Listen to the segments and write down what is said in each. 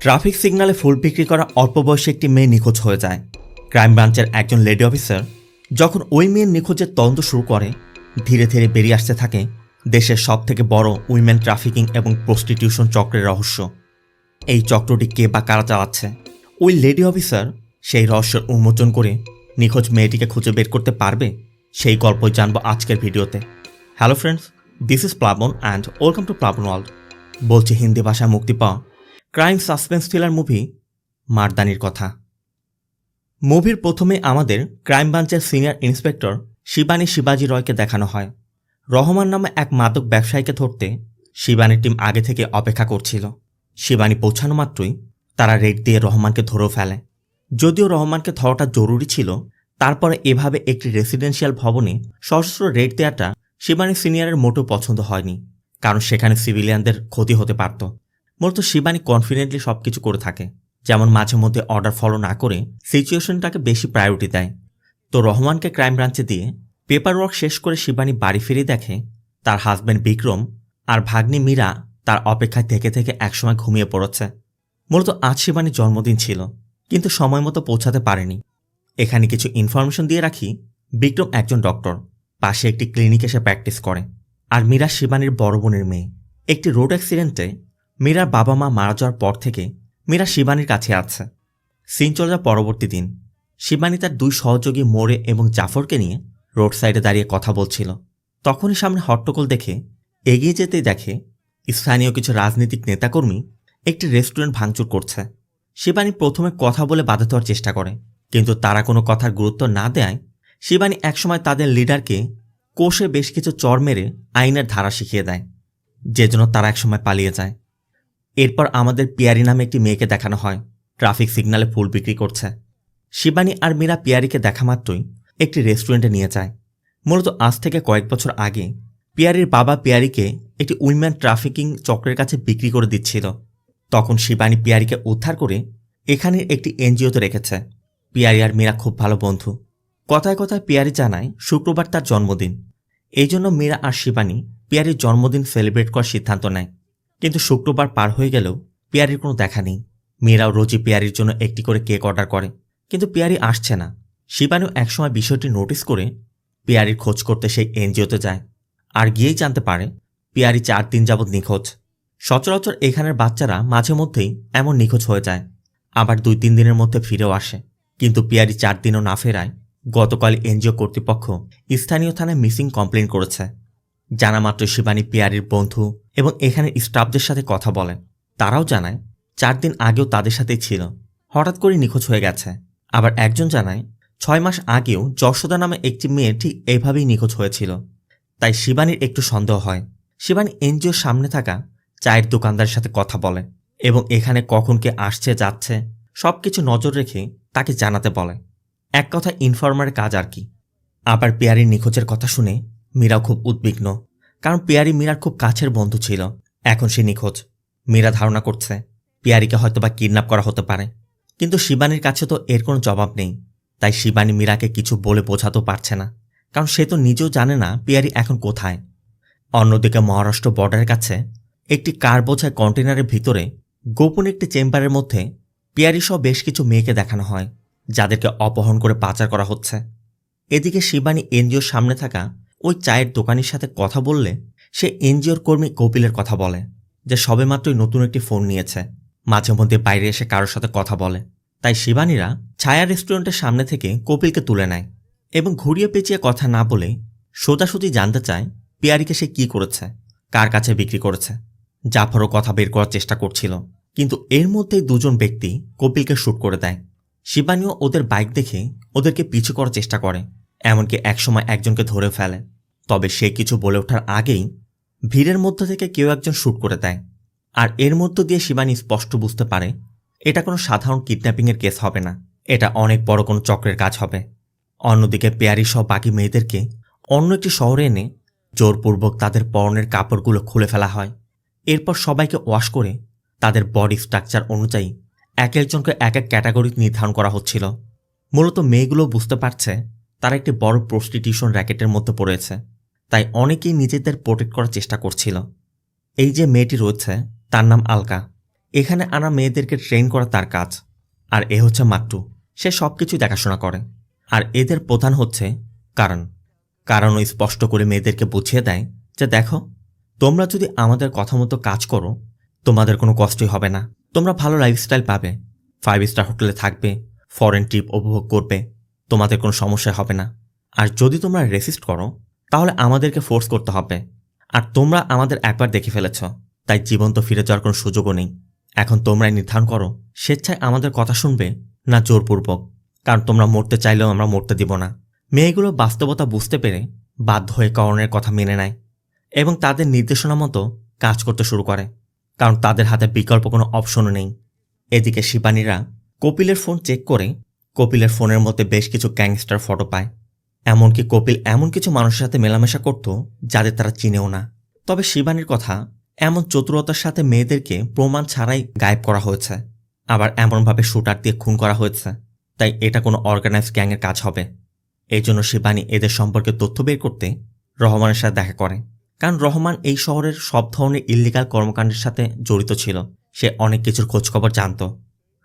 Traffic সিগন্যালে ফুল বিক্রি করা অল্প বয়সী একটি মেয়ে নিখোঁজ হয়ে যায়। ক্রাইম ব্রাঞ্চের একজন লেডি অফিসার যখন ওই মেয়ের নিখোঁজের তদন্ত শুরু করে, ধীরে ধীরে বেরিয়ে আসতে থাকে দেশের সবথেকে বড় উইমেন ট্রাফিকিং এবং প্রস্টিটিউশন চক্রের রহস্য। এই চক্রটি কে বা কারা চালাচ্ছে, ওই লেডি অফিসার সেই রহস্যের উন্মোচন করে নিখোঁজ মেয়েটিকে খুঁজে বের করতে পারবে, সেই গল্পই জানবো আজকের ভিডিওতে। হ্যালো ফ্রেন্ডস, দিস ইজ প্লাবন অ্যান্ড ওয়েলকাম টু প্লাবন ওয়ার্ল্ড। বলছি হিন্দি ভাষায় মুক্তি পাওয়া ক্রাইম সাসপেন্স থ্রিলার মুভি মারদানির কথা। মুভির প্রথমে আমাদের ক্রাইম ব্রাঞ্চের সিনিয়র ইন্সপেক্টর শিবানী শিবাজি রয়কে দেখানো হয়। রহমান নামে এক মাদক ব্যবসায়ীকে ধরতে শিবানীর টিম আগে থেকে অপেক্ষা করছিল। শিবানী পৌঁছানো মাত্রই তারা রেড দিয়ে রহমানকে ধরেও ফেলে। যদিও রহমানকে ধরাটা জরুরি ছিল, তারপরে এভাবে একটি রেসিডেন্সিয়াল ভবনে সশস্ত্র রেড দেওয়াটা শিবানী সিনিয়রের মোটেও পছন্দ হয়নি, কারণ সেখানে সিভিলিয়ানদের ক্ষতি হতে পারত। মূলত শিবানী কনফিডেন্টলি সবকিছু করে থাকে, যেমন মাঝে মধ্যে অর্ডার ফলো না করে সিচুয়েশনটাকে বেশি প্রায়োরিটি দেয়। তো রহমানকে ক্রাইম ব্রাঞ্চে দিয়ে পেপার ওয়ার্ক শেষ করে শিবানী বাড়ি ফিরে দেখে তার হাজব্যান্ড বিক্রম আর ভাগ্নি মীরা তার অপেক্ষায় থেকে থেকে একসময় ঘুমিয়ে পড়েছে। মূলত আজ শিবানীর জন্মদিন ছিল, কিন্তু সময় মতো পৌঁছাতে পারেনি। এখানে কিছু ইনফরমেশন দিয়ে রাখি, বিক্রম একজন ডক্টর, পাশে একটি ক্লিনিক এসে প্র্যাকটিস করে। আর মীরা শিবানীর বড় বোনের মেয়ে। একটি রোড অ্যাক্সিডেন্টে মীরার বাবা মা মারা যাওয়ার পর থেকে মীরা শিবানীর কাছে আছে। সিন চলে যায় পরবর্তী দিন। শিবানী তার দুই সহযোগী মোরে এবং জাফরকে নিয়ে রোড সাইডে দাঁড়িয়ে কথা বলছিল। তখনই সামনে হট্টগোল দেখে এগিয়ে যেতেই দেখে স্থানীয় কিছু রাজনৈতিক নেতাকর্মী একটি রেস্টুরেন্ট ভাঙচুর করছে। শিবানী প্রথমে কথা বলে বাধা দেওয়ার চেষ্টা করে, কিন্তু তারা কোনো কথার গুরুত্ব না দেয় শিবানী একসময় তাদের লিডারকে কোষে বেশ কিছু চর মেরে আইনের ধারা শিখিয়ে দেয়, যে জন্য তারা একসময় পালিয়ে যায়। এরপর আমাদের পিয়ারি নামে একটি মেয়েকে দেখানো হয় ট্রাফিক সিগন্যালে ফুল বিক্রি করছে। শিবানী আর মীরা পিয়ারিকে দেখা মাত্রই একটি রেস্টুরেন্টে নিয়ে যায়। মূলত আজ থেকে কয়েক বছর আগে পিয়ারির বাবা পিয়ারিকে একটি উইমেন ট্রাফিকিং চক্রের কাছে বিক্রি করে দিচ্ছিল। তখন শিবানী পিয়ারিকে উদ্ধার করে এখানের একটি এনজিওতে রেখেছে। পিয়ারি আর মীরা খুব ভালো বন্ধু। কথায় কথায় পিয়ারি জানায় শুক্রবার তার জন্মদিন, এই জন্য মীরা আর শিবানী পিয়ারির জন্মদিন সেলিব্রেট করার সিদ্ধান্ত নেয়। কিন্তু শুক্রবার পার হয়ে গেলেও পিয়ারির কোনো দেখা নেই। মীরাও রোজই পিয়ারির জন্য একটি করে কেক অর্ডার করে, কিন্তু পিয়ারি আসছে না। শিবানীও একসময় বিষয়টি নোটিস করে পিয়ারির খোঁজ করতে সেই এনজিওতে যায়, আর গিয়েই জানতে পারে পিয়ারি 4 দিন যাবৎ নিখোঁজ। সচরাচর এখানের বাচ্চারা মাঝে মধ্যেই এমন নিখোঁজ হয়ে যায়, আবার 2-3 দিনের মধ্যে ফিরেও আসে। কিন্তু পিয়ারি 4 দিনও না ফেরায় গতকাল এনজিও কর্তৃপক্ষ স্থানীয় থানায় মিসিং কমপ্লেন করেছে। জানা মাত্র শিবানী পিয়ারির বন্ধু এবং এখানের স্টাফদের সাথে কথা বলে। তারাও জানায় 4 দিন আগেও তাদের সাথেই ছিল, হঠাৎ করে নিখোঁজ হয়ে গেছে। আবার একজন জানায় 6 মাস আগেও যশোদা নামে একটি মেয়ে ঠিক এইভাবেই নিখোঁজ হয়েছিল। তাই শিবানীর একটু সন্দেহ হয়। শিবানী এনজিওর সামনে থাকা চায়ের দোকানদারের সাথে কথা বলে এবং এখানে কখন কে আসছে যাচ্ছে সবকিছু নজর রেখে তাকে জানাতে বলে। এক কথা ইনফরমারের কাজ আর কি। আবার পিয়ারির নিখোঁজের কথা শুনে মীরাও খুব উদ্বিগ্ন, কারণ পিয়ারি মীরার খুব কাছের বন্ধু ছিল। এখন সে নিখোঁজ। মীরা ধারণা করছে পিয়ারিকে হয়তোবা কিডন্যাপ করা হতে পারে, কিন্তু শিবানীর কাছে তো এর কোনো জবাব নেই। তাই শিবানী মীরাকে কিছু বলে বোঝাতেও পারছে না, কারণ সে তো নিজেও জানে না পিয়ারি এখন কোথায়। অন্যদিকে মহারাষ্ট্র বর্ডারের কাছে একটি কার বোঝায় কন্টেনারের ভিতরে গোপন একটি চেম্বারের মধ্যে পিয়ারি সহ বেশ কিছু মেয়েকে দেখানো হয়, যাদেরকে অপহরণ করে পাচার করা হচ্ছে। এদিকে শিবানী এনজিওর সামনে থাকা ওই চায়ের দোকানির সাথে কথা বললে সে এনজিওর কর্মী কপিলের কথা বলে, যে সবেমাত্রই নতুন একটি ফোন নিয়েছে, মাঝে মধ্যে বাইরে এসে কারোর সাথে কথা বলে। তাই শিবানীরা ছায়া রেস্টুরেন্টের সামনে থেকে কপিলকে তুলে নেয় এবং ঘুরিয়ে পেঁচিয়ে কথা না বলে সোজাসুজি জানতে চায় পিয়ারিকে সে কি করেছে, কার কাছে বিক্রি করেছে। জাফরও কথা বের করার চেষ্টা করছিল, কিন্তু এর মধ্যেই দুজন ব্যক্তি কপিলকে শ্যুট করে দেয়। শিবানীও ওদের বাইক দেখে ওদেরকে পিছু করার চেষ্টা করে, এমনকি একসময় একজনকে ধরে ফেলে। তবে সে কিছু বলে ওঠার আগেই ভিড়ের মধ্যে থেকে কেউ একজন শ্যুট করে দেয়। আর এর মধ্য দিয়ে শিবানী স্পষ্ট বুঝতে পারে এটা কোনো সাধারণ কিডন্যাপিংয়ের কেস হবে না, এটা অনেক বড় কোনো চক্রের কাজ হবে। অন্যদিকে পেয়ারি সহ বাকি মেয়েদেরকে অন্য একটি শহরে এনে জোরপূর্বক তাদের পরনের কাপড়গুলো খুলে ফেলা হয়। এরপর সবাইকে ওয়াশ করে তাদের বডি স্ট্রাকচার অনুযায়ী এক একজনকে এক এক ক্যাটাগরি নির্ধারণ করা হচ্ছিল। মূলত মেয়েগুলো বুঝতে পারছে তারা একটি বড় প্রস্টিটিউশন র্যাকেটের মধ্যে পড়েছে, তাই অনেকেই নিজেদের প্রোটেক্ট করার চেষ্টা করছিল। এই যে মেয়েটি রয়েছে তার নাম আলকা। এখানে আনা মেয়েদেরকে ট্রেন করা তার কাজ। আর এ হচ্ছে মাট্টু, সে সব কিছুই দেখাশোনা করে। আর এদের প্রধান হচ্ছে কারণ ও স্পষ্ট করে মেয়েদেরকে বুঝিয়ে দেয় যে দেখো, তোমরা যদি আমাদের কথা মতো কাজ করো তোমাদের কোনো কষ্টই হবে না, তোমরা ভালো লাইফস্টাইল পাবে, 5 স্টার হোটেলে থাকবে, ফরেন ট্রিপ উপভোগ করবে, তোমাদের কোনো সমস্যা হবে না। আর যদি তোমরা রেসিস্ট করো তাহলে আমাদেরকে ফোর্স করতে হবে। আর তোমরা আমাদের একবার দেখে ফেলেছ, তাই জীবন্ত ফিরে যাওয়ার কোনো সুযোগও নেই। এখন তোমরাই নির্ধারণ করো স্বেচ্ছায় আমাদের কথা শুনবে না জোরপূর্বক, কারণ তোমরা মরতে চাইলেও আমরা মরতে দিব না। মেয়েগুলো বাস্তবতা বুঝতে পেরে বাধ্য হয়ে করণের কথা মেনে নেয় এবং তাদের নির্দেশনা মতো কাজ করতে শুরু করে, কারণ তাদের হাতে বিকল্প কোনো অপশনও নেই। এদিকে শিবানীরা কপিলের ফোন চেক করে কপিলের ফোনের মধ্যে বেশ কিছু গ্যাংস্টার ফটো পায়। এমনকি কপিল এমন কিছু মানুষের সাথে মেলামেশা করত যাদের তারা চিনেও না। তবে শিবানীর কথা, এমন চতুরতার সাথে মেয়েদেরকে প্রমাণ ছাড়াই গায়েব করা হয়েছে, আবার এমনভাবে শুটার দিয়ে খুন করা হয়েছে, তাই এটা কোনো অর্গানাইজড গ্যাংয়ের কাজ হবে। এই জন্য শিবানী এদের সম্পর্কে তথ্য বের করতে রহমানের সাথে দেখা করে, কারণ রহমান এই শহরের সব ধরনের ইল্লিগাল কর্মকাণ্ডের সাথে জড়িত ছিল। সে অনেক কিছুর খোঁজখবর জানত।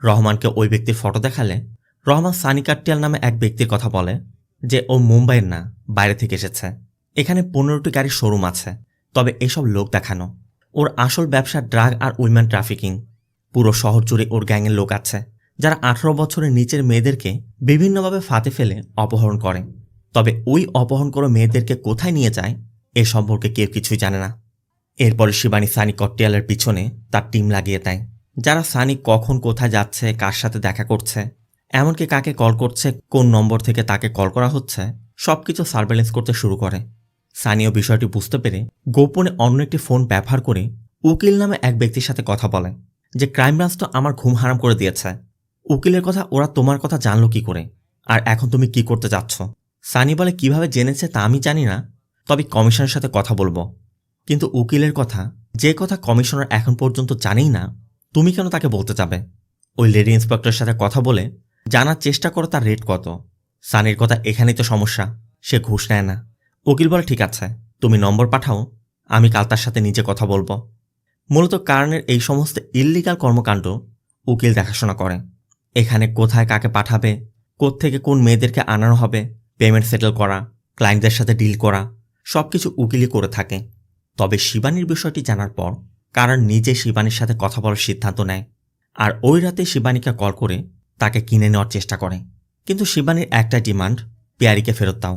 রহমানকে ওই ব্যক্তির ফটো দেখালে রহমান সানি কাট্টিয়াল নামে এক ব্যক্তির কথা বলে যে ও মুম্বাইয়ের না, বাইরে থেকে এসেছে। এখানে 15টি গাড়ির শোরুম আছে, তবে এসব লোক দেখানো। ওর আসল ব্যবসা ড্রাগ আর উইমেন ট্রাফিকিং। পুরো শহর জুড়ে ওর গ্যাংয়ের লোক আছে যারা 18 বছরের নিচের মেয়েদেরকে বিভিন্নভাবে ফাঁদে ফেলে অপহরণ করে। তবে ওই অপহরণ করা মেয়েদেরকে কোথায় নিয়ে যায় এ সম্পর্কে কেউ কিছুই জানে না। এরপরে শিবানী সানি কট্টিয়ালের পিছনে তার টিম লাগিয়ে দেয়, যারা সানি কখন কোথায় যাচ্ছে, কার সাথে দেখা করছে, এমনকি কাকে কল করছে, কোন নম্বর থেকে তাকে কল করা হচ্ছে, সবকিছু সার্ভেলেন্স করতে শুরু করে। সানিও বিষয়টি বুঝতে পেরে গোপনে অন্য একটি ফোন ব্যবহার করে উকিল নামে এক ব্যক্তির সাথে কথা বলে যে ক্রাইম ব্রাঞ্চ তো আমার ঘুম হারাম করে দিয়েছে। উকিলের কথা ওরা তোমার কথা জানলো কি করে, আর এখন তুমি কি করতে যাচ্ছ? সানি বলে কিভাবে জেনেছে তা আমি জানি না, তবে কমিশনের সাথে কথা বলবো। কিন্তু উকিলের কথা, যে কথা কমিশনার এখন পর্যন্ত জানেই না, তুমি কেন তাকে বলতে যাবে? ওই লেডি ইন্সপেক্টরের সাথে কথা বলে জানার চেষ্টা করো তার রেট কত। সানির কথা এখানেই তো সমস্যা, সে ঘুষ নেয় না। উকিল বলে ঠিক আছে, তুমি নম্বর পাঠাও, আমি কাল তার সাথে নিজে কথা বলবো। মূলত কারণের এই সমস্ত ইল্লিগাল কর্মকাণ্ড উকিল দেখাশোনা করে। এখানে কোথায় কাকে পাঠাবে, কোত্থেকে কোন মেয়েদেরকে আনানো হবে, পেমেন্ট সেটেল করা, ক্লায়েন্টদের সাথে ডিল করা, সবকিছু উকিলই করে থাকে। তবে শিবানীর বিষয়টি জানার পর কারণ নিজে শিবানীর সাথে কথা বলার সিদ্ধান্ত নেয়, আর ওই রাতে শিবানীকে কল করে তাকে কিনে নেওয়ার চেষ্টা করে। কিন্তু শিবানীর একটা ডিমান্ড, পিয়ারিকে ফেরত দাও।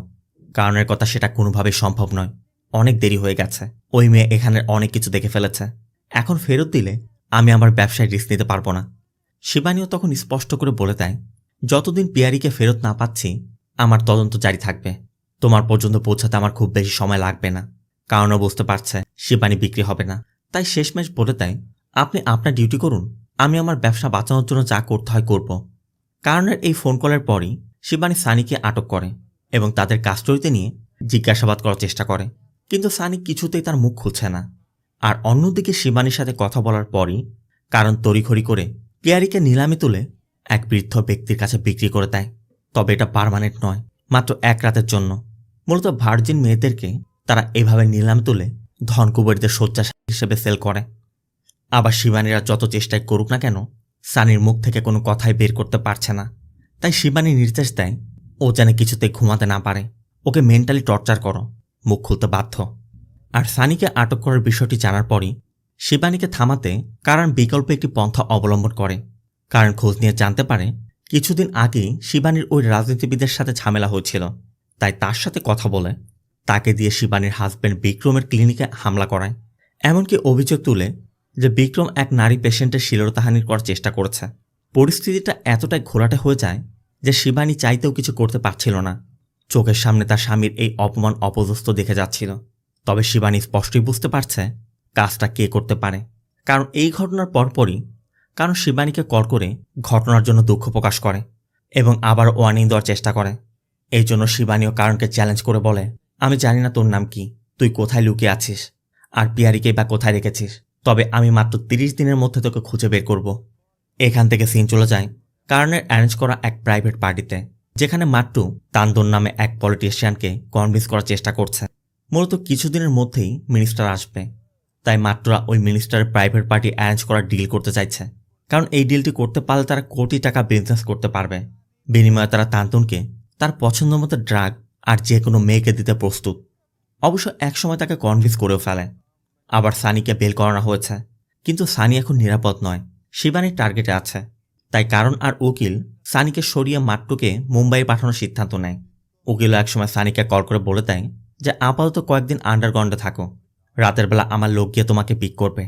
কারণের কথা সেটা কোনোভাবেই সম্ভব নয়, অনেক দেরি হয়ে গেছে, ওই মেয়ে এখানে অনেক কিছু দেখে ফেলেছে, এখন ফেরত দিলে আমি আমার ব্যবসায় রিস্ক নিতে পারবো না। শিবানীও তখন স্পষ্ট করে বলে দেয়, যতদিন পিয়ারিকে ফেরত না পাচ্ছি আমার তদন্ত জারি থাকবে, তোমার পর্যন্ত পৌঁছাতে আমার খুব বেশি সময় লাগবে না। কারণও বুঝতে পারছে শিবানী বিক্রি হবে না, তাই শেষমেশ বলে দেয়, আপনি আপনার ডিউটি করুন, আমি আমার ব্যবসা বাঁচানোর জন্য যা করতে হয় করব। কারণের এই ফোন কলের পরই শিবানী সানিকে আটক করে এবং তাদের কাস্টডিতে নিয়ে জিজ্ঞাসাবাদ করার চেষ্টা করে, কিন্তু সানি কিছুতেই তার মুখ খুলছে না। আর অন্যদিকে শিবানীর সাথে কথা বলার পরই কারণ তড়িঘড়ি করে পিয়ারিকে নিলামে তুলে এক বৃদ্ধ ব্যক্তির কাছে বিক্রি করে দেয়। তবে এটা পার্মানেন্ট নয়, মাত্র 1 রাতের জন্য। মূলত ভার্জিন মেয়েদেরকে তারা এভাবে নিলামে তুলে ধনকুবেরদের শয্যা হিসেবে সেল করে। আবার শিবানীরা যত চেষ্টাই করুক না কেন সানির মুখ থেকে কোনো কথাই বের করতে পারছে না, তাই শিবানী নির্দেশ দেয় ও যেন কিছুতেই ঘুমাতে না পারে, ওকে মেন্টালি টর্চার করো, মুখ খুলতে বাধ্য। আর সানিকে আটক করার বিষয়টি জানার পরই শিবানীকে থামাতে কারণ বিকল্প একটি পন্থা অবলম্বন করে। কারণ খোঁজ নিয়ে জানতে পারে কিছুদিন আগেই শিবানীর ওই রাজনীতিবিদের সাথে ঝামেলা হয়েছিল, তাই তার সাথে কথা বলে তাকে দিয়ে শিবানীর হাজব্যান্ড বিক্রমের ক্লিনিকে হামলা করায়। এমনকি অভিযোগ তুলে যে বিক্রম এক নারী পেশেন্টের শ্লীলতাহানি করার চেষ্টা করেছে। পরিস্থিতিটা এতটাই ঘোলাটে হয়ে যায় যে শিবানী চাইতেও কিছু করতে পারছিল না। চোখের সামনে তার স্বামীর এই অপমান অপদস্থ দেখে যাচ্ছিল। তবে শিবানী স্পষ্টই বুঝতে পারছে কাজটা কে করতে পারে, কারণ এই ঘটনার পরপরই কারণ শিবানীকে কল করে ঘটনার জন্য দুঃখ প্রকাশ করে এবং আবার ওয়ার্নিং দেওয়ার চেষ্টা করে। এই জন্য শিবানীও কারণকে চ্যালেঞ্জ করে বলে, আমি জানি না তোর নাম কি, তুই কোথায় লুকিয়ে আছিস, আর পিয়ারিকে বা কোথায় রেখেছিস, তবে আমি মাত্র 30 দিনের মধ্যে তোকে খুঁজে বের করব। এখান থেকে সিন চলে যায় কারণের অ্যারেঞ্জ করা এক প্রাইভেট পার্টিতে, যেখানে মাট্টু তান্দন নামে এক পলিটিশিয়ানকে কনভিন্স করার চেষ্টা করছে। মূলত কিছুদিনের মধ্যেই মিনিস্টার আসবে, তাই মাত্রা ওই মিনিস্টারের প্রাইভেট পার্টি অ্যারেঞ্জ করার ডিল করতে চাইছে, কারণ এই ডিলটি করতে পারলে তারা কোটি টাকা বিজনেস করতে পারবে। বিনিময়ে তারা তান্তুনকে তার পছন্দ মতো ড্রাগ আর যে কোনো মেয়েকে দিতে প্রস্তুত। অবশ্য একসময় তাকে কনভিন্স করেও ফেলে। আবার সানিকে বেল করানো হয়েছে, কিন্তু সানি এখন নিরাপদ নয়, শিবানীর টার্গেটে আছে। তাই কারণ আর উকিল সানিকে সরিয়ে মাট্টুকে মুম্বাই পাঠানোর সিদ্ধান্ত নেয়। উকিলও একসময় সানিকে কল করে বলে দেয় যে আপাতত কয়েকদিন আন্ডারগ্রাউন্ডে থাকো, রাতের বেলা আমার লোক গিয়ে তোমাকে পিক করবে,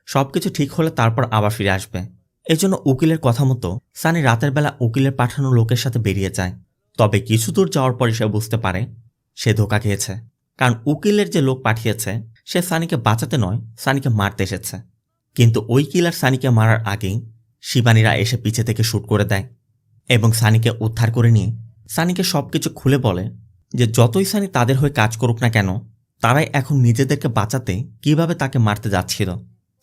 সবকিছু ঠিক হলে তারপর আবার ফিরে আসবে। এই জন্য উকিলের কথা মতো সানি রাতের বেলা উকিলের পাঠানো লোকের সাথে বেরিয়ে যায়। তবে কিছু দূর যাওয়ার পরে সে বুঝতে পারে সে ধোঁকা খেয়েছে, কারণ উকিলের যে লোক পাঠিয়েছে সে সানিকে বাঁচাতে নয়, সানিকে মারতে এসেছে। কিন্তু ওই কিলার সানিকে মারার আগেই শিবানীরা এসে পিছে থেকে শ্যুট করে দেয় এবং সানিকে উদ্ধার করে নিয়ে সানিকে সবকিছু খুলে বলে যে যতই সানি তাদের হয়ে কাজ করুক না কেন, তারাই এখন নিজেদেরকে বাঁচাতে কিভাবে তাকে মারতে যাচ্ছিল।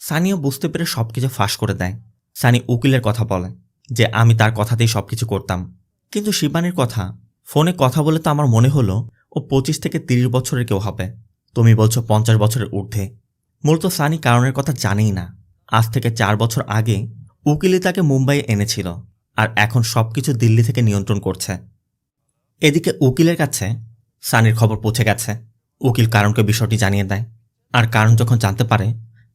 সানিও বুঝতে পেরে সবকিছু ফাঁস করে দেয়। সানি উকিলের কথা বলে যে আমি তার কথাতেই সবকিছু করতাম, কিন্তু শিবানীর কথা ফোনে কথা বলে তো আমার মনে হলো ও 25 থেকে 30 বছরের কেউ হবে, তুমি বলছো 50 বছরের ঊর্ধ্বে। মূলত সানি কারণের কথা জানেই না। আজ থেকে 4 বছর আগে উকিলই তাকে মুম্বাইয়ে এনেছিল, আর এখন সবকিছু দিল্লি থেকে নিয়ন্ত্রণ করছে। এদিকে উকিলের কাছে সানির খবর পৌঁছে গেছে। উকিল কারণকে বিষয়টি জানিয়ে দেয়, আর কারণ যখন জানতে পারে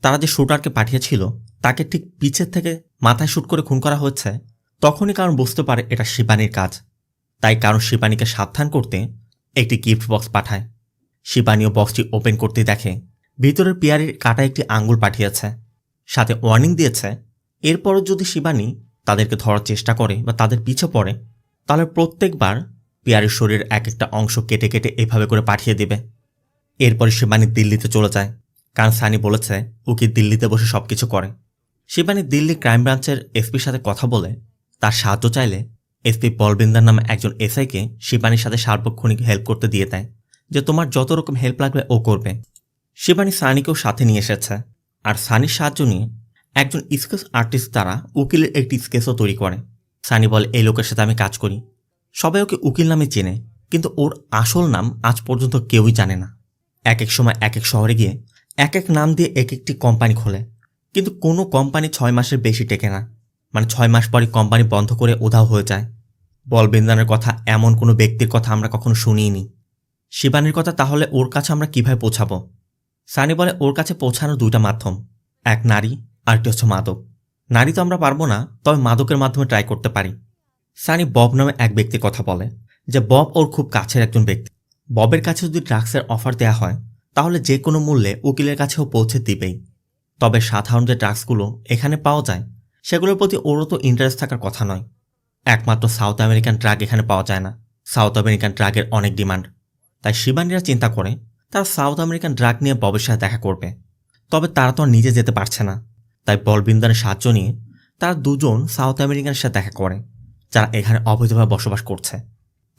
তারা যে শুটারকে পাঠিয়েছিল তাকে ঠিক পিছের থেকে মাথায় শুট করে খুন করা হচ্ছে, তখনই কারণ বুঝতে পারে এটা শিবানীর কাজ। তাই কারণ শিবানীকে সাবধান করতে একটি গিফট বক্স পাঠায়। শিবানীও বক্সটি ওপেন করতে দেখে ভিতরের পিয়ারির কাটা একটি আঙ্গুল পাঠিয়েছে, সাথে ওয়ার্নিং দিয়েছে এরপরও যদি শিবানী তাদেরকে ধরার চেষ্টা করে বা তাদের পিছে পড়ে, তাহলে প্রত্যেকবার পিয়ারির শরীরের এক একটা অংশ কেটে কেটে এভাবে করে পাঠিয়ে দিবে। এরপরে শিবানী দিল্লিতে চলে যায়, কারণ সানি বলেছে উকিল দিল্লিতে বসে সবকিছু করে। শিবানী দিল্লি ক্রাইম ব্রাঞ্চের এসপির সাথে কথা বলে তার সাহায্য চাইলে এসপি বলবিন্দার নামে একজন এসআইকে শিবানীর সাথে সার্বক্ষণিক হেল্প করতে দিয়ে দেয় যে তোমার যত রকম হেল্প লাগবে ও করবে। শিবানী সানিকেও সাথে নিয়ে এসেছে, আর সানির সাহায্য নিয়ে একজন স্কেচ আর্টিস্ট দ্বারা উকিলের একটি স্কেচও তৈরি করে। সানি বলে এই লোকের সাথে আমি কাজ করি, সবাই ওকে উকিল নামে চেনে, কিন্তু ওর আসল নাম আজ পর্যন্ত কেউই জানে না। এক এক সময় এক এক শহরে গিয়ে এক এক নাম দিয়ে এক একটি কোম্পানি খোলে, কিন্তু কোনো কোম্পানি 6 মাসের বেশি টেকে না, মানে 6 মাস পরে কোম্পানি বন্ধ করে উধাও হয়ে যায়। বলবিন্দানের কথা এমন কোনো ব্যক্তির কথা আমরা কখনো শুনিনি। শিবানীর কথা তাহলে ওর কাছে আমরা কিভাবে পৌঁছাবো? সানি বলে ওর কাছে পৌঁছানোর 2টা মাধ্যম, এক নারী, আরেকটি হচ্ছে মাদক। নারী তো আমরা পারবো না, তবে মাদকের মাধ্যমে ট্রাই করতে পারি। সানি বব নামে এক ব্যক্তির কথা বলে যে বব ওর খুব কাছের একজন ব্যক্তি। ববের কাছে যদি ড্রাগসের অফার দেওয়া হয় তাহলে যে কোনো মূল্যে উকিলের কাছেও পৌঁছে দিবেই। তবে সাধারণ যে ড্রাগসগুলো এখানে পাওয়া যায় সেগুলোর প্রতি ওরও তো ইন্টারেস্ট থাকার কথা নয়। একমাত্র সাউথ আমেরিকান ড্রাগ এখানে পাওয়া যায় না, সাউথ আমেরিকান ড্রাগের অনেক ডিমান্ড। তাই শিবানীরা চিন্তা করে তারা সাউথ আমেরিকান ড্রাগ নিয়ে ববের সাথে দেখা করবে। তবে তারা তো আর নিজে যেতে পারছে না, তাই বলবিন্দানের সাহায্য নিয়ে তারা দুজন সাউথ আমেরিকানের সাথে দেখা করে যারা এখানে অবৈধভাবে বসবাস করছে।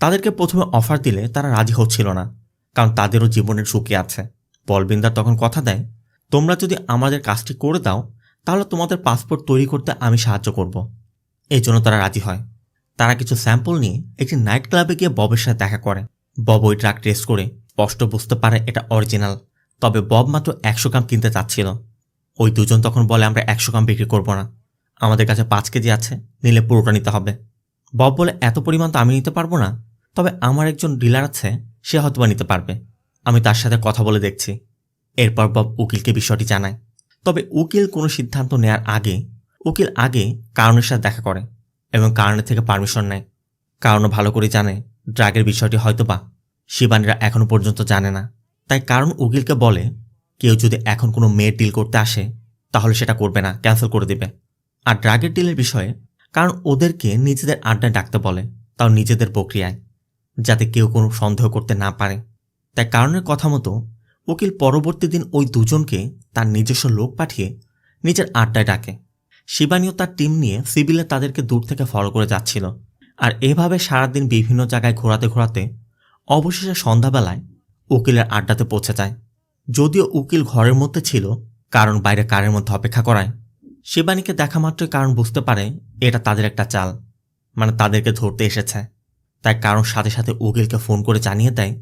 তাদেরকে প্রথমে অফার দিলে তারা রাজি হচ্ছিল না, কারণ তাদেরও জীবনের ঝুঁকি আছে। বলবিন্দার তখন কথা দেয় তোমরা যদি আমাদের কাজটি করে দাও তাহলে তোমাদের পাসপোর্ট তৈরি করতে আমি সাহায্য করব। এই জন্য তারা রাজি হয়। তারা কিছু স্যাম্পল নিয়ে একটি নাইট ক্লাবে গিয়ে ববের সাথে দেখা করে। বব ওই ড্রাগ টেস্ট করে স্পষ্ট বুঝতে পারে এটা অরিজিনাল, তবে বব মাত্র 100 গ্রাম কিনতে চাচ্ছিল। ওই দুজন তখন বলে আমরা 100 গ্রাম বিক্রি করব না, আমাদের কাছে 5 কেজি আছে, নিলে পুরোটা নিতে হবে। বব বলে এত পরিমাণ তো আমি নিতে পারবো না, তবে আমার একজন ডিলার আছে, সে হয়তো নিতে পারবে, আমি তার সাথে কথা বলে দেখছি। এরপর বব উকিলকে বিষয়টি জানায়। তবে উকিল কোনো সিদ্ধান্ত নেয়ার আগে উকিল আগে কারণের সাথে দেখা করে এবং কারণের থেকে পারমিশন নেয়। কারণও ভালো করে জানে ড্রাগের বিষয়টি হয়তোবা শিবানীরা এখনো পর্যন্ত জানে না। তাই কারণ উকিলকে বলে কেউ যদি এখন কোনো মেয়ের ডিল করতে আসে তাহলে সেটা করবে না, ক্যান্সেল করে দেবে। আর ড্রাগের ডিলের বিষয়ে কারণ ওদেরকে নিজেদের আড্ডায় ডাকতে বলে, তাও নিজেদের প্রক্রিয়ায়, যাতে কেউ কোনো সন্দেহ করতে না পারে। তাই কারণের কথা মতো উকিল পরবর্তী দিন ওই দুজনকে তার নিজস্ব লোক পাঠিয়ে নিজের আড্ডায় ডাকে। শিবানীও তার টিম নিয়ে সিভিলে তাদেরকে দূর থেকে ফলো করে যাচ্ছিল। আর এভাবে সারাদিন বিভিন্ন জায়গায় ঘোরাতে ঘোরাতে অবশেষে সন্ধ্যাবেলায় উকিলের আড্ডাতে পৌঁছে যায়। যদিও উকিল ঘরের মধ্যে ছিল, কারণ বাইরে কারের মধ্যে অপেক্ষা করায়। শিবানীকে দেখা মাত্রই কারণ বুঝতে পারে এটা তাদের একটা চাল, মানে তাদেরকে ধরতে এসেছে। তাই কারণ সাথে সাথে উকিলকে ফোন করে জানিয়ে দেয়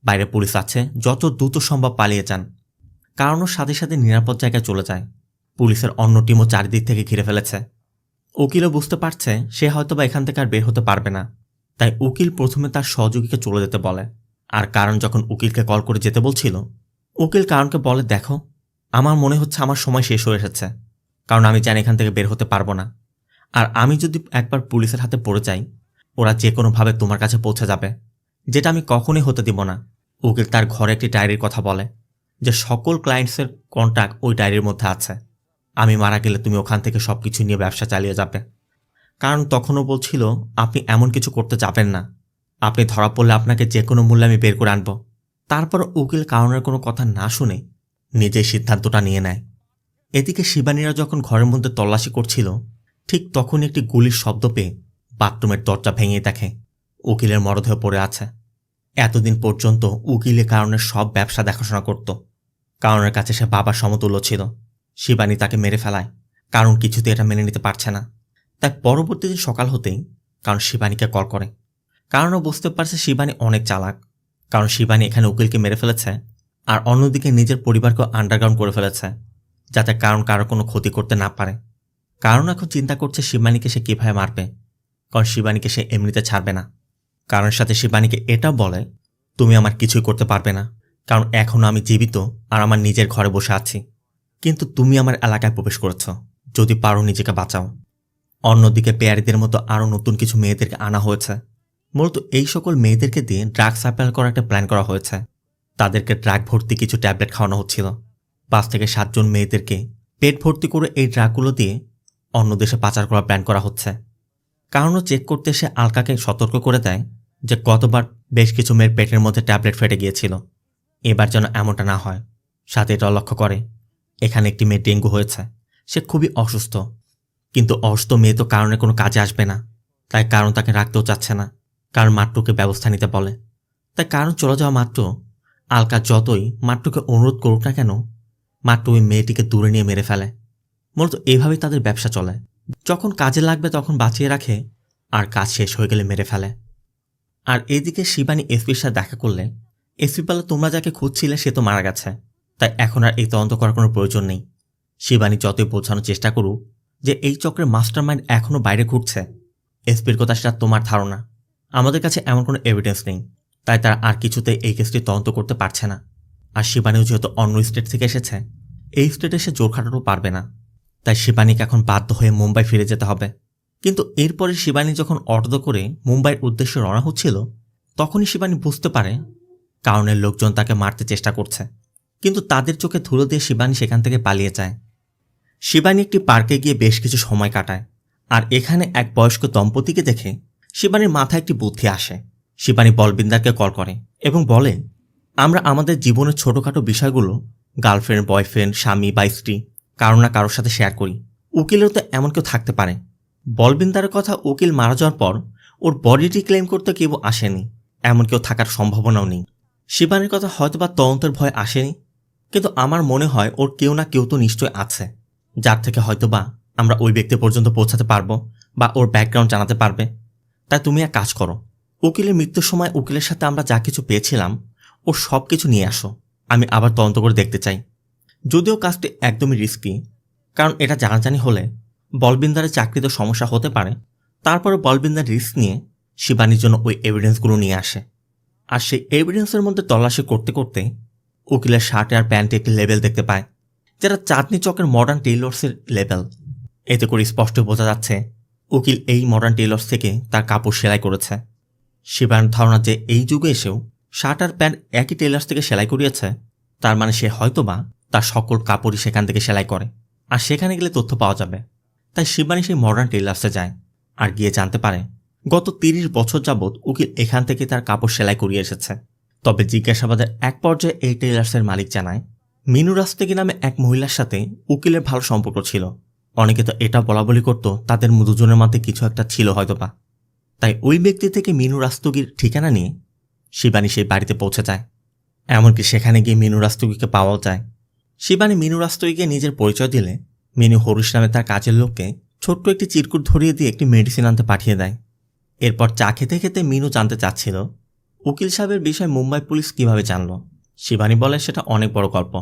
বাইরে পুলিশ আছে, যত দ্রুত সম্ভব পালিয়ে যান। কারণও সাথে সাথে নিরাপদ জায়গায় চলে যায়। পুলিশের অন্য টিমও চারিদিক থেকে ঘিরে ফেলেছে। উকিলও বুঝতে পারছে সে হয়তোবা এখান থেকে আর বের হতে পারবে না। তাই উকিল প্রথমে তার সহযোগীকে চলে যেতে বলে। আর কারণ যখন উকিলকে কল করে যেতে বলছিল, উকিল কারণকে বলে, দেখো, আমার মনে হচ্ছে আমার সময় শেষ হয়ে এসেছে, কারণ আমি জানি এখান থেকে বের হতে পারবো না। আর আমি যদি একবার পুলিশের হাতে পড়ে যাই, ওরা যে কোনোভাবে তোমার কাছে পৌঁছে যাবে, যেটা আমি কখনোই হতে দিব না। উকিল তার ঘরে একটি ডায়েরির কথা বলে, যে সকল ক্লায়েন্টসের কন্ট্যাক্ট ওই ডায়েরির মধ্যে আছে। আমি মারা গেলে তুমি ওখান থেকে সবকিছু নিয়ে ব্যবসা চালিয়ে যাবে। কারণ তখনও বলছিল, আপনি এমন কিছু করতে যাবেন না, আপনি ধরা পড়লে আপনাকে যে কোনো মূল্যে আমি বের করে আনবো। তারপর উকিল কারণের কোনো কথা না শুনে নিজেই সিদ্ধান্তটা নিয়ে নেয়। এদিকে শিবানীরা যখন ঘরের মধ্যে তল্লাশি করছিল, ঠিক তখন একটি গুলির শব্দ পেয়ে বাথরুমের দরজা ভেঙে দেখে উকিলের মরদেহ পড়ে আছে। এতদিন পর্যন্ত উকিলে কারণের সব ব্যবসা দেখাশোনা করত। কারণের কাছে সে বাবার সমতুল্য ছিল। শিবানী তাকে মেরে ফেলায় কারণ কিছুতে এটা মেনে নিতে পারছে না। তাই পরবর্তী দিন সকাল হতেই কারণ শিবানীকে কল করে। কারণও বুঝতে পারছে শিবানী অনেক চালাক, কারণ শিবানী এখানে উকিলকে মেরে ফেলেছে আর অন্যদিকে নিজের পরিবারকেও আন্ডারগ্রাউন্ড করে ফেলেছে, যাতে কারণ কারো কোনো ক্ষতি করতে না পারে। কারণ এখন চিন্তা করছে শিবানীকে সে কীভাবে মারবে, কারণ শিবানীকে সে এমনিতে ছাড়বে না। কারণের সাথে শিবানীকে এটাও বলে, তুমি আমার কিছুই করতে পারবে না, কারণ এখনও আমি জীবিত আর আমার নিজের ঘরে বসে আছি, কিন্তু তুমি আমার এলাকায় প্রবেশ করেছ, যদি পারো নিজেকে বাঁচাও। অন্যদিকে পেয়ারিদের মতো আরও নতুন কিছু মেয়েদেরকে আনা হয়েছে। মূলত এই সকল মেয়েদেরকে দিয়ে ড্রাগ সাপ্লাই করার একটা প্ল্যান করা হয়েছে। তাদেরকে ড্রাগ ভর্তি কিছু ট্যাবলেট খাওয়ানো হচ্ছিল। 5 থেকে 7 জন মেয়েদেরকে পেট ভর্তি করে এই ড্রাগগুলো দিয়ে অন্য দেশে পাচার করার প্ল্যান করা হচ্ছে। কারণও চেক করতে এসে আলকাকে সতর্ক করে দেয় যে গতবার বেশ কিছু মেয়ের পেটের মধ্যে ট্যাবলেট ফেটে গিয়েছিল, এবার যেন এমনটা না হয়। সাথে এটাও লক্ষ্য করে এখানে একটি মেয়ে ডেঙ্গু হয়েছে, সে খুবই অসুস্থ, কিন্তু অসুস্থ মেয়ে তো কারণে কোনো কাজে আসবে না। তাই কারণ তাকে রাখতেও চাচ্ছে না, কারণ মাট্টুকে ব্যবস্থা নিতে বলে। তাই কারণ চলে যাওয়া মাত্র আলকা যতই মাট্টুকে অনুরোধ করুক না কেন, মাট্টু ওই মেয়েটিকে দূরে নিয়ে মেরে ফেলে। মূলত এইভাবেই তাদের ব্যবসা চলে। যখন কাজে লাগবে তখন বাঁচিয়ে রাখে, আর কাজ শেষ হয়ে গেলে মেরে ফেলে। আর এদিকে শিবানী এসপির সাথে দেখা করলে এসপি বলে, তোমরা যাকে খুঁজছিলে সে তো মারা গেছে, তাই এখন আর এই তদন্ত করার কোনো প্রয়োজন নেই। শিবানী যতই বোঝানোর চেষ্টা করুক যে এই চক্রের মাস্টারমাইন্ড এখনও বাইরে ঘুরছে, এসপির কথা সেটা তোমার ধারণা, আমাদের কাছে এমন কোনো এভিডেন্স নেই, তাই তারা আর কিছুতে এই কেসটি তদন্ত করতে পারছে না। আর শিবানীও যেহেতু অন্য স্টেট থেকে এসেছে, এই স্টেটে সে জোর খাটাতেও পারবে না। তাই শিবানীকে এখন বাধ্য হয়ে মুম্বাই ফিরে যেতে হবে। কিন্তু এরপরে শিবানী যখন অটো করে মুম্বাইয়ের উদ্দেশ্যে রওনা হচ্ছিল, তখনই শিবানী বুঝতে পারে কারণের লোকজন তাকে মারতে চেষ্টা করছে, কিন্তু তাদের চোখে ধুলো দিয়ে শিবানী সেখান থেকে পালিয়ে যায়। শিবানী একটি পার্কে গিয়ে বেশ কিছু সময় কাটায়, আর এখানে এক বয়স্ক দম্পতিকে দেখে শিবানীর মাথায় একটি বুদ্ধি আসে। শিবানী বলবিন্দারকে কল করে এবং বলে, আমরা আমাদের জীবনের ছোটোখাটো বিষয়গুলো গার্লফ্রেন্ড, বয়ফ্রেন্ড, স্বামী বা স্ত্রী কারো না কারোর সাথে শেয়ার করি। উকিলেও তো এমন কেউ থাকতে পারে। বলবিন্দারের কথা, উকিল মারা যাওয়ার পর ওর বডিটি ক্লেম করতে কেউ আসেনি, এমন কেউ থাকার সম্ভাবনাও নেই। শিবানীর কথা হয়তোবা তদন্তের ভয় আসেনি, কিন্তু আমার মনে হয় ওর কেউ না কেউ তো নিশ্চয় আছে, যার থেকে হয়তোবা আমরা ওই ব্যক্তি পর্যন্ত পৌঁছাতে পারবো বা ওর ব্যাকগ্রাউন্ড জানাতে পারবে। তাই তুমি এক কাজ করো, উকিলের মৃত্যুর সময় উকিলের সাথে আমরা যা কিছু পেয়েছিলাম ওর সব কিছু নিয়ে আসো, আমি আবার তদন্ত করে দেখতে চাই। যদিও কাজটি একদমই রিস্কি, কারণ এটা জানাজানি হলে বলবিন্দারের চাকরিতে সমস্যা হতে পারে। তারপরে বলবিন্দার রিস্ক নিয়ে শিবানীর জন্য ওই এভিডেন্সগুলো নিয়ে আসে। আর সেই এভিডেন্সের মধ্যে তল্লাশি করতে করতে উকিলের শার্টে আর প্যান্টে একটি লেবেল দেখতে পায়, যেটা চাঁদনি চকের মডার্ন টেইলর্সের লেবেল। এতে করে স্পষ্ট বোঝা যাচ্ছে উকিল এই মডার্ন টেইলর্স থেকে তার কাপড় সেলাই করেছে। শিবানীর ধারণা যে এই যুগে এসেও শার্ট আর প্যান্ট একই টেইলর্স থেকে সেলাই করিয়েছে, তার মানে সে হয়তোবা তার সকল কাপড়ই সেখান থেকে সেলাই করে, আর সেখানে গেলে তথ্য পাওয়া যাবে। তাই শিবানী সেই মডার্ন টেইলার্সে যায় আর গিয়ে জানতে পারে গত 30 বছর যাবৎ উকিল এখান থেকে তার কাপড় সেলাই করিয়ে এসেছে। তবে জিজ্ঞাসাবাদের এক পর্যায়ে এই টেইলার্সের মালিক জানায় মিনু রাস্তগি নামে এক মহিলার সাথে উকিলের ভালো সম্পর্ক ছিল। অনেকে তো এটা বলা বলি করতো তাদের দুজনের মধ্যে কিছু একটা ছিল হয়তোবা। তাই ওই ব্যক্তি থেকে মিনু রাস্তগির ঠিকানা নিয়ে শিবানী সেই বাড়িতে পৌঁছে যায়। এমনকি সেখানে গিয়ে মিনু রাস্তগিকে পাওয়াও যায়। শিবানী মিনু রাস্তগিকে নিজের পরিচয় দিলে মিনু হরিশ নামে তার কাজের লোককে ছোট্ট একটি চিরকুট ধরিয়ে দিয়ে একটি মেডিসিন আনতে পাঠিয়ে দেয়। এরপর চা খেতে খেতে মিনু জানতে চাচ্ছিল উকিল সাহেবের বিষয়ে মুম্বাই পুলিশ কিভাবে জানল। শিবানী বলে সেটা অনেক বড় গল্প।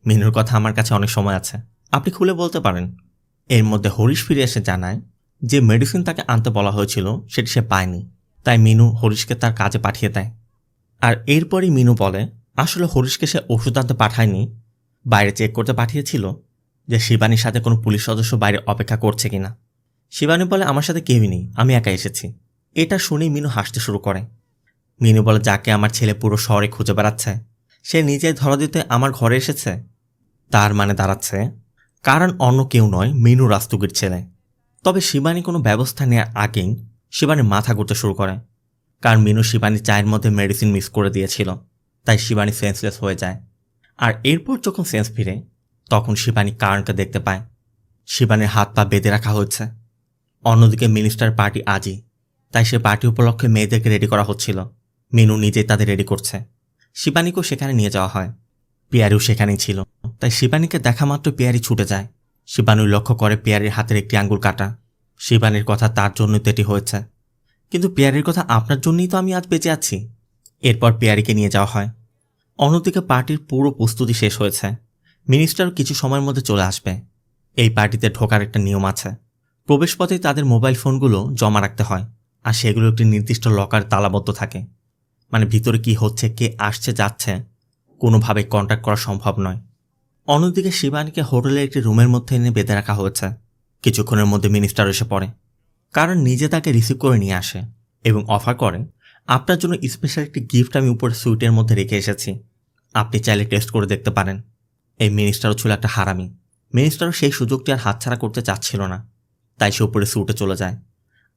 মিনুর কথা আমার কাছে অনেক সময় আছে, আপনি খুলে বলতে পারেন। এর মধ্যে হরিশ ফিরে এসে জানায় যে মেডিসিন তাকে আনতে বলা হয়েছিল সেটি সে পায়নি, তাই মিনু হরিশকে তার কাজে পাঠিয়ে দেয়। আর এরপরই মিনু বলে আসলে হরিশকে সে ওষুধ আনতে পাঠায়নি, বাইরে চেক করতে পাঠিয়েছিল যে শিবানীর সাথে কোনো পুলিশ সদস্য বাইরে অপেক্ষা করছে কিনা। শিবানী বলে আমার সাথে কেউই নেই, আমি একা এসেছি। এটা শুনেই মিনু হাসতে শুরু করে। মিনু বলে যাকে আমার ছেলে পুরো শহরে খুঁজে বেড়াচ্ছে সে নিজেই ধরা দিতে আমার ঘরে এসেছে। তার মানে দাঁড়াচ্ছে কারণ অন্য কেউ নয়, মিনু রাস্তুগির ছেলে। তবে শিবানী কোনো ব্যবস্থা নেওয়ার আগেই শিবানীর মাথা ঘুরতে শুরু করে, কারণ মিনু শিবানীর চায়ের মধ্যে মেডিসিন মিক্স করে দিয়েছিল, তাই শিবানী সেন্সলেস হয়ে যায়। আর এরপর যখন সেন্স ফিরে তখন শিবানী কারণকে দেখতে পায় শিবানীর হাত পা বেঁধে রাখা হচ্ছে। অন্যদিকে মিনিস্টার পার্টি আজই, তাই সে পার্টি উপলক্ষে মেয়েদেরকে রেডি করা হচ্ছিল। মিনু নিজেই তাদের রেডি করছে। শিবানীকেও সেখানে নিয়ে যাওয়া হয়। পিয়ারিও সেখানেই ছিল, তাই শিবানীকে দেখা মাত্র পিয়ারি ছুটে যায়। শিবানী লক্ষ্য করে পিয়ারির হাতের একটি আঙ্গুল কাটা। শিবানীর কথা তার জন্যই তো এটি হয়েছে, কিন্তু পিয়ারির কথা আপনার জন্যই তো আমি আজ বেঁচে আছি। এরপর পিয়ারিকে নিয়ে যাওয়া হয়। অন্যদিকে পার্টির পুরো প্রস্তুতি শেষ হয়েছে। মিনিস্টারও কিছু সময়ের মধ্যে চলে আসবে। এই পার্টিতে ঢোকার একটা নিয়ম আছে, প্রবেশপথেই তাদের মোবাইল ফোনগুলো জমা রাখতে হয়, আর সেগুলো একটি নির্দিষ্ট লকার তালাবদ্ধ থাকে। মানে ভিতরে কি হচ্ছে, কে আসছে যাচ্ছে কোনোভাবে কন্ট্যাক্ট করা সম্ভব নয়। অন্যদিকে শিবানীকে হোটেলের একটি রুমের মধ্যে এনে বেঁধে রাখা হয়েছে। কিছুক্ষণের মধ্যে মিনিস্টার এসে পড়ে, কারণ নিজে তাকে রিসিভ করে নিয়ে আসে এবং অফার করে আপনার জন্য স্পেশাল একটি গিফট আমি উপরে সুইটের মধ্যে রেখে এসেছি, আপনি চাইলে টেস্ট করে দেখতে পারেন। এই মিনিস্টারও ছিল একটা হারামি। মিনিস্টারও সেই সুযোগটি আর হাতছাড়া করতে চাচ্ছিল না, তাই সে উপরে সুটে চলে যায়।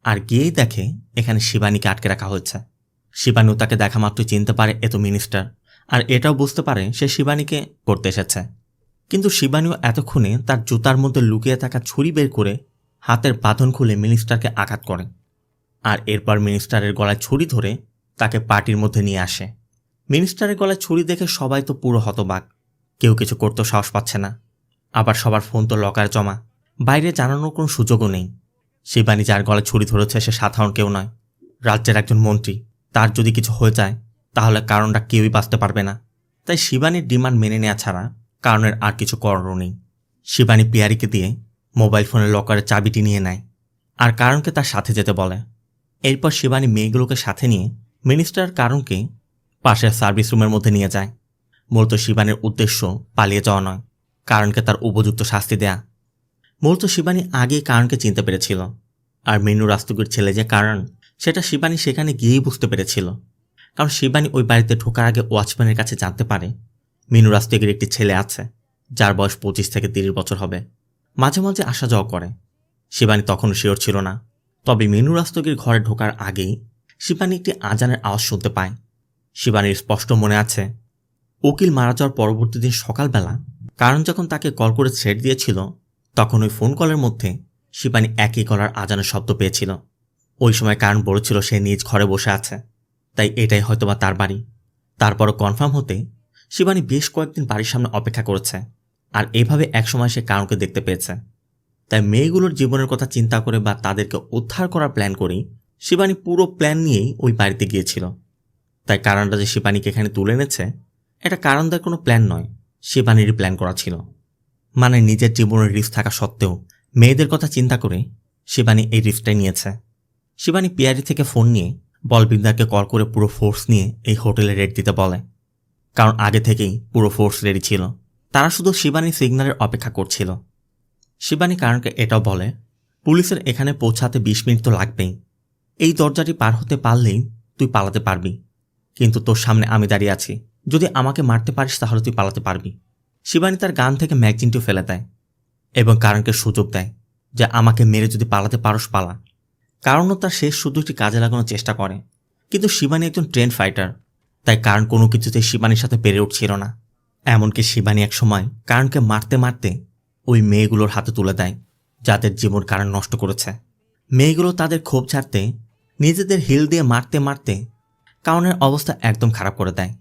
আর গিয়েই দেখে এখানে শিবানীকে আটকে রাখা হয়েছে। শিবানীও তাকে দেখা মাত্রই চিনতে পারে এ তো মিনিস্টার, আর এটাও বুঝতে পারে সে শিবানীকে করতে এসেছে। কিন্তু শিবানীও এতক্ষণে তার জুতার মধ্যে লুকিয়ে থাকা ছুরি বের করে হাতের বাঁধন খুলে মিনিস্টারকে আঘাত করে। আর এরপর মিনিস্টারের গলায় ছুরি ধরে তাকে পার্টির মধ্যে নিয়ে আসে। মিনিস্টারের গলায় ছুরি দেখে সবাই তো পুরো হতবাক, কেউ কিছু করতেও সাহস পাচ্ছে না। আবার সবার ফোন তো লকার জমা, বাইরে জানানোর কোনো সুযোগও নেই। শিবানী যার গলায় ছুরি ধরেছে সে সাধারণ কেউ নয়, রাজ্যের একজন মন্ত্রী। তার যদি কিছু হয়ে যায় তাহলে কারণটা কেউই বাঁচতে পারবে না। তাই শিবানীর ডিমান্ড মেনে নেওয়া ছাড়া কারণের আর কিছু করারও নেই। শিবানী পিয়ারিকে দিয়ে মোবাইল ফোনের লকারের চাবিটি নিয়ে নেয় আর কারণকে তার সাথে যেতে বলে। এরপর শিবানী মেয়েগুলোকে সাথে নিয়ে মিনিস্টার কারণকে পাশের সার্ভিস রুমের মধ্যে নিয়ে যায়। মূলত শিবানীর উদ্দেশ্য পালিয়ে যাওয়া নয়, কারণকে তার উপযুক্ত শাস্তি দেয়া। মূলত শিবানী আগেই কারণকে চিনতে পেরেছিল, আর মিনু রাস্তুগির ছেলে যে কারণ সেটা শিবানী সেখানে গিয়েই বুঝতে পেরেছিল। কারণ শিবানী ওই বাড়িতে ঢোকার আগে ওয়াচম্যানের কাছে জানতে পারে মিনু রাস্তুগির একটি ছেলে আছে যার বয়স 25 থেকে 30 বছর হবে, মাঝে মাঝে আসা যাওয়া করে। শিবানী তখনও শিওর ছিল না, তবে মিনু রাস্তুগির ঘরে ঢোকার আগেই শিবানী একটি আজানের আওয়াজ শুনতে পায়। শিবানীর স্পষ্ট মনে আছে উকিল মারা যাওয়ার পরবর্তী দিন সকালবেলা কারণ যখন তাকে কল করে থ্রেট দিয়েছিল তখন ওই ফোন কলের মধ্যে শিবানী একই গলার আজানের শব্দ পেয়েছিল। ওই সময় কারণ বলেছিল সে নিজ ঘরে বসে আছে, তাই এটাই হয়তোবা তার বাড়ি। তারপরও কনফার্ম হতে শিবানী বেশ কয়েকদিন বাড়ির সামনে অপেক্ষা করেছে, আর এভাবে একসময় সে কারণকে দেখতে পেয়েছে। তাই মেয়েগুলোর জীবনের কথা চিন্তা করে বা তাদেরকে উদ্ধার করার প্ল্যান করেই শিবানী পুরো প্ল্যান নিয়েই ওই বাড়িতে গিয়েছিল। তাই কারণটা যে শিবানীকে এখানে তুলে এনেছে এটা কারণদের কোনো প্ল্যান নয়, শিবানীরই প্ল্যান করা ছিল। মানে নিজের জীবনের রিস্ক থাকা সত্ত্বেও মেয়েদের কথা চিন্তা করে শিবানী এই রিস্কটাই নিয়েছে। শিবানী পিয়ারি থেকে ফোন নিয়ে বলবিন্দারকে কল করে পুরো ফোর্স নিয়ে এই হোটেলে রেড দিতে বলে, কারণ আগে থেকেই পুরো ফোর্স রেডি ছিল, তারা শুধু শিবানী সিগন্যালের অপেক্ষা করছিল। শিবানী কারণকে এটাও বলে পুলিশের এখানে পৌঁছাতে 20 মিনিট তো লাগবেই, এই দরজাটি পার হতে পারলেই তুই পালাতে পারবি, কিন্তু তোর সামনে আমি দাঁড়িয়ে আছি, যদি আমাকে মারতে পারিস তাহলে তুই পালাতে পারবি। শিবানী তার গান থেকে ম্যাগজিনটিও ফেলে দেয় এবং কারণকে সুযোগ দেয় যে আমাকে মেরে যদি পালাতে পারস পালা। কারণও তার শেষ সুযোগটি কাজে লাগানোর চেষ্টা করে, কিন্তু শিবানী একজন ট্রেন ফাইটার, তাই কারণ কোনো কিছুতেই শিবানীর সাথে পেরে উঠছিল না। এমনকি শিবানী এক সময় কারণকে মারতে মারতে ওই মেয়েগুলোর হাতে তুলে দেয় যাদের জীবন কারণ নষ্ট করেছে। মেয়েগুলো তাদের ক্ষোভ ছাড়তে নিজেদের হিল দিয়ে মারতে মারতে কারণের অবস্থা একদম খারাপ করে দেয়।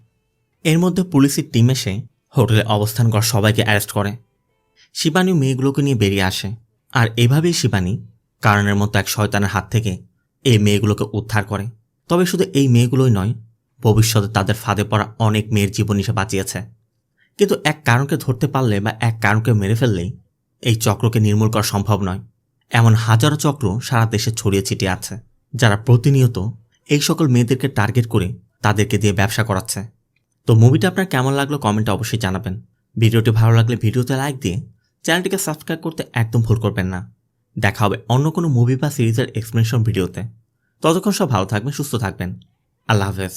এর মধ্যে পুলিশের টিম এসে হোটেলে অবস্থান করা সবাইকে অ্যারেস্ট করে। শিবানী মেয়েগুলোকে নিয়ে বেরিয়ে আসে, আর এভাবেই শিবানী কারণের মতো এক শয়তানের হাত থেকে এই মেয়েগুলোকে উদ্ধার করে। তবে শুধু এই মেয়েগুলোই নয়, ভবিষ্যতে তাদের ফাঁদে পড়া অনেক মেয়ের জীবন সে বাঁচিয়েছে। কিন্তু এক কারণকে ধরতে পারলে বা এক কারণকে মেরে ফেললেই এই চক্রকে নির্মূল করা সম্ভব নয়। এমন হাজারো চক্র সারা দেশে ছড়িয়ে ছিটিয়ে আছে, যারা প্রতিনিয়ত এই সকল মেয়েদেরকে টার্গেট করে তাদেরকে দিয়ে ব্যবসা করাচ্ছে। তো মুভিটা আপনার কেমন লাগলো কমেন্টে অবশ্যই জানাবেন। ভিডিওটি ভালো লাগলে ভিডিওতে লাইক দিয়ে চ্যানেলটিকে সাবস্ক্রাইব করতে একদম ভুল করবেন না। দেখা হবে অন্য কোনো মুভি বা সিরিজের এক্সপ্লেনেশন ভিডিওতে। ততক্ষণ সব ভালো থাকবেন, সুস্থ থাকবেন। আল্লাহ হাফেজ।